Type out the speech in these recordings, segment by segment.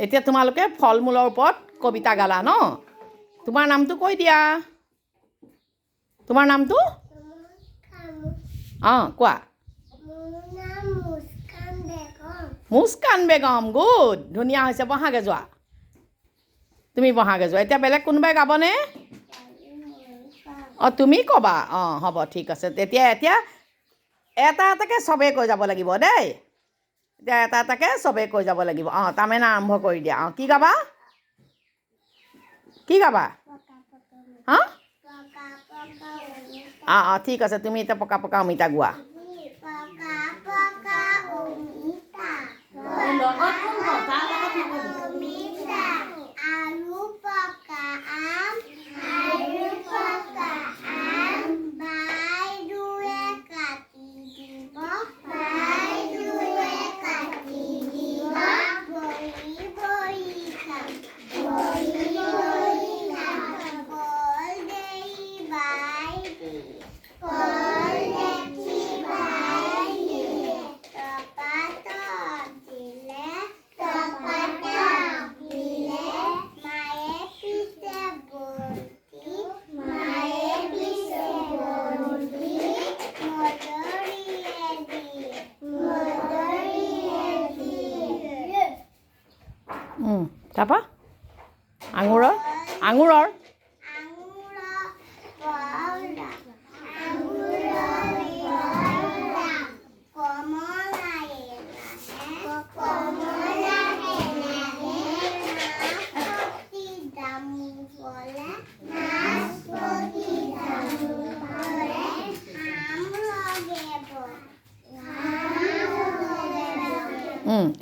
এতিয়া তোমালোকে ফল মূলৰ ওপৰত কবিতা গালা ন তোমাৰ নামটো কৈ দিয়া তোমাৰ নামটো কোৱা মুস্কান বেগম গুড ধুনীয়া হৈছে বহাগে যোৱা তুমি বহাগে যোৱা এতিয়া বেলেগ কোনোবাই গাবনে তুমি ক'বা হ'ব ঠিক আছে তেতিয়া এতিয়া এটা এটাকৈ চবেই কৈ যাব লাগিব দেই এতিয়া এটা এটাকৈ চবেই কৈ যাব লাগিব তাৰমানে আৰম্ভ কৰি দিয়া কি গাবা হা ঠিক আছে তুমি এতিয়া পকা পকা অমিতা গোৱা তাৰপৰা আঙুৰৰ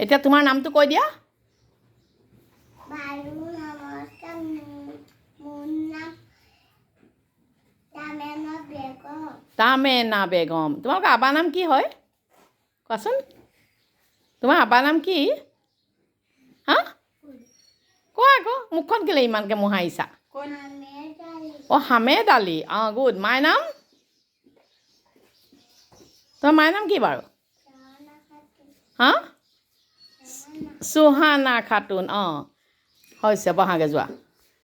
এতিয়া তোমাৰ নামটো কৈ দিয়া তামেনা বেগম তোমালোকৰ আবাৰ নাম কি হয় কোৱাচোন তোমাৰ আবাৰ নাম কি হা কোৱা আকৌ মুখখন কেলে ইমানকৈ মোহাৰিছা হামেদ আলি গুড মাৰ নাম তোমাৰ মাৰ নাম কি বাৰু হা চুহানা খাতুন হৈছে বহাগে যোৱা